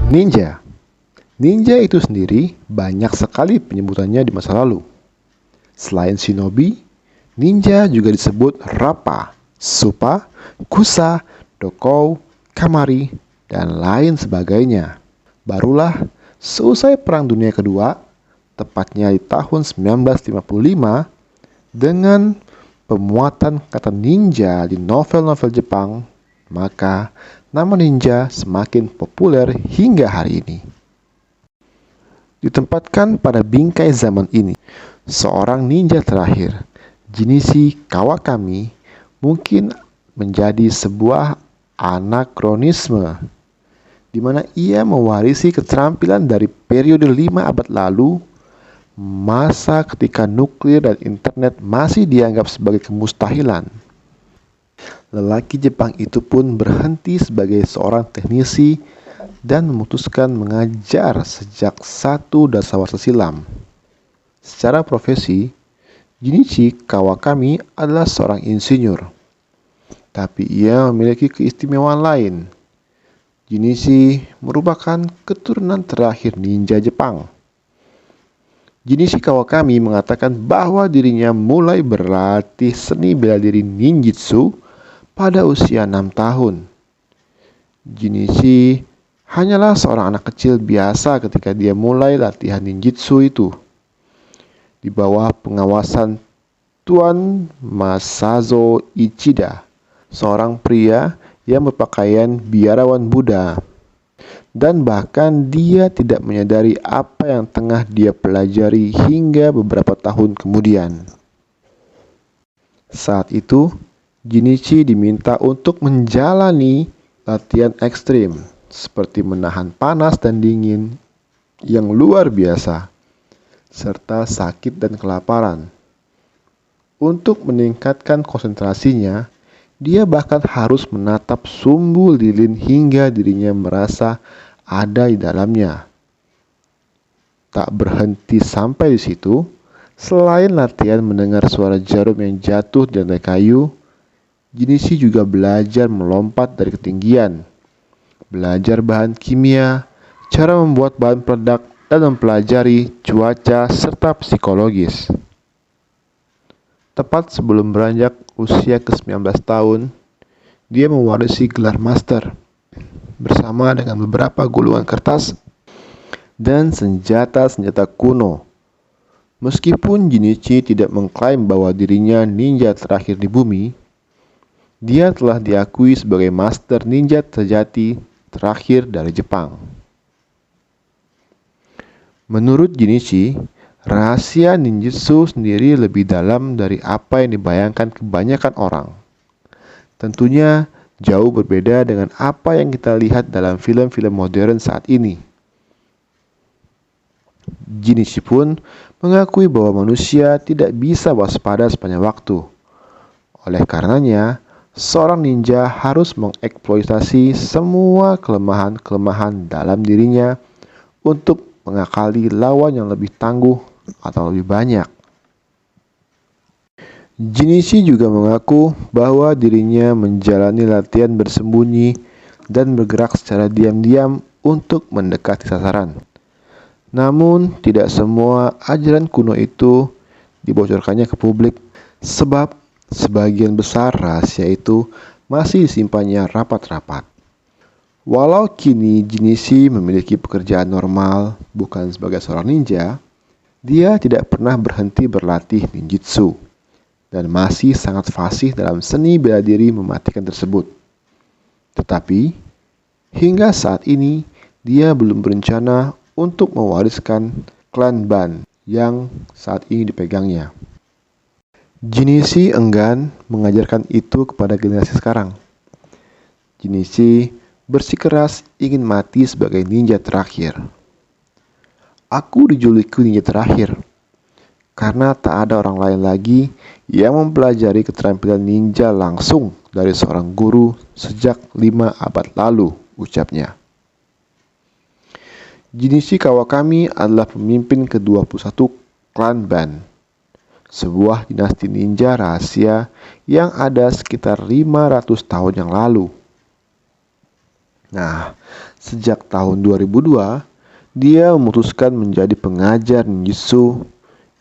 Ninja. Ninja itu sendiri banyak sekali penyebutannya di masa lalu. Selain shinobi, ninja juga disebut Rappa, Suppa, Kusa, Dokou, Kamari, dan lain sebagainya. Barulah seusai Perang Dunia Kedua, tepatnya di tahun 1955, dengan pemuatan kata ninja di novel-novel Jepang, maka nama ninja semakin populer hingga hari ini. Ditempatkan pada bingkai zaman ini, seorang ninja terakhir, Jinichi Kawakami, mungkin menjadi sebuah anakronisme, di mana ia mewarisi keterampilan dari periode 5 abad lalu, masa ketika nuklir dan internet masih dianggap sebagai kemustahilan. Lelaki Jepang itu pun berhenti sebagai seorang teknisi dan memutuskan mengajar sejak 1 dasawarsa silam. Secara profesi, Jinichi Kawakami adalah seorang insinyur, tapi ia memiliki keistimewaan lain. Jinichi merupakan keturunan terakhir ninja Jepang. Jinichi Kawakami mengatakan bahwa dirinya mulai berlatih seni bela diri ninjutsu pada usia 6 tahun. Jinichi hanyalah seorang anak kecil biasa ketika dia mulai latihan ninjutsu itu, di bawah pengawasan Tuan Masazo Ichida, seorang pria yang berpakaian biarawan Buddha. Dan bahkan dia tidak menyadari apa yang tengah dia pelajari hingga beberapa tahun kemudian. Saat itu, Jinichi diminta untuk menjalani latihan ekstrim, seperti menahan panas dan dingin yang luar biasa, serta sakit dan kelaparan. Untuk meningkatkan konsentrasinya, dia bahkan harus menatap sumbu lilin hingga dirinya merasa ada di dalamnya. Tak berhenti sampai di situ, selain latihan mendengar suara jarum yang jatuh di lantai kayu, Jinichi juga belajar melompat dari ketinggian, belajar bahan kimia, cara membuat bahan peledak, dan mempelajari cuaca serta psikologis. Tepat sebelum beranjak usia ke-19 tahun, dia mewarisi gelar master bersama dengan beberapa gulungan kertas dan senjata-senjata kuno. Meskipun Jinichi tidak mengklaim bahwa dirinya ninja terakhir di bumi, dia telah diakui sebagai master ninja terjati terakhir dari Jepang. Menurut Jinichi, rahasia ninjutsu sendiri lebih dalam dari apa yang dibayangkan kebanyakan orang. Tentunya jauh berbeda dengan apa yang kita lihat dalam film-film modern saat ini. Jinichi pun mengakui bahwa manusia tidak bisa waspada sepanjang waktu. Oleh karenanya, seorang ninja harus mengeksploitasi semua kelemahan-kelemahan dalam dirinya untuk mengakali lawan yang lebih tangguh atau lebih banyak. Jinichi juga mengaku bahwa dirinya menjalani latihan bersembunyi dan bergerak secara diam-diam untuk mendekati sasaran. Namun, tidak semua ajaran kuno itu dibocorkannya ke publik, sebab sebagian besar rahasia itu masih disimpannya rapat-rapat. Walau kini Jinichi memiliki pekerjaan normal bukan sebagai seorang ninja, dia tidak pernah berhenti berlatih ninjutsu dan masih sangat fasih dalam seni bela diri mematikan tersebut. Tetapi, hingga saat ini dia belum berencana untuk mewariskan klan Ban yang saat ini dipegangnya. Jinichi enggan mengajarkan itu kepada generasi sekarang. Jinichi bersikeras ingin mati sebagai ninja terakhir. Aku dijuluki ninja terakhir karena tak ada orang lain lagi yang mempelajari keterampilan ninja langsung dari seorang guru sejak 5 abad lalu, ucapnya. Jinichi Kawakami adalah pemimpin ke-21 klan Ban, sebuah dinasti ninja rahasia yang ada sekitar 500 tahun yang lalu. Nah, sejak tahun 2002, dia memutuskan menjadi pengajar ninjutsu,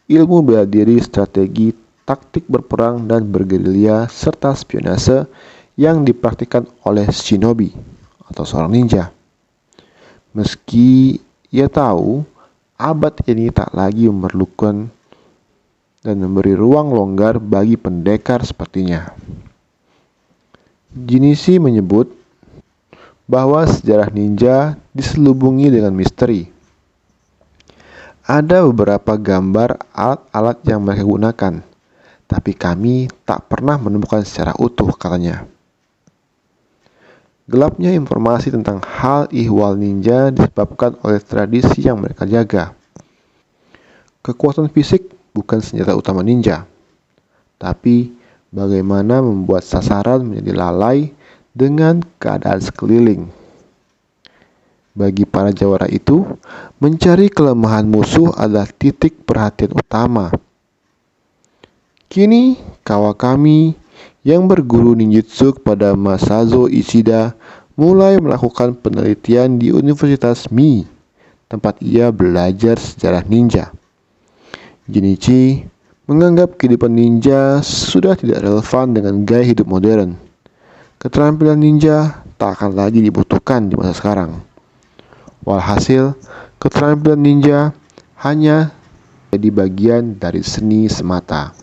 ilmu bela diri, strategi, taktik berperang dan bergerilya, serta spionase yang dipraktikkan oleh shinobi atau seorang ninja. Meski ia tahu abad ini tak lagi memerlukan dan memberi ruang longgar bagi pendekar sepertinya. Jinichi menyebut bahwa sejarah ninja diselubungi dengan misteri. Ada beberapa gambar alat-alat yang mereka gunakan, tapi kami tak pernah menemukan secara utuh, katanya. Gelapnya informasi tentang hal ihwal ninja disebabkan oleh tradisi yang mereka jaga. Kekuatan fisik bukan senjata utama ninja, tapi bagaimana membuat sasaran menjadi lalai dengan keadaan sekeliling. Bagi para jawara itu, mencari kelemahan musuh adalah titik perhatian utama. Kini, Kawakami yang berguru ninjutsu kepada Masazo Ishida mulai melakukan penelitian di Universitas Mii, tempat ia belajar sejarah ninja. Jinichi menganggap kehidupan ninja sudah tidak relevan dengan gaya hidup modern. Keterampilan ninja tak akan lagi dibutuhkan di masa sekarang. Walhasil, keterampilan ninja hanya jadi bagian dari seni semata.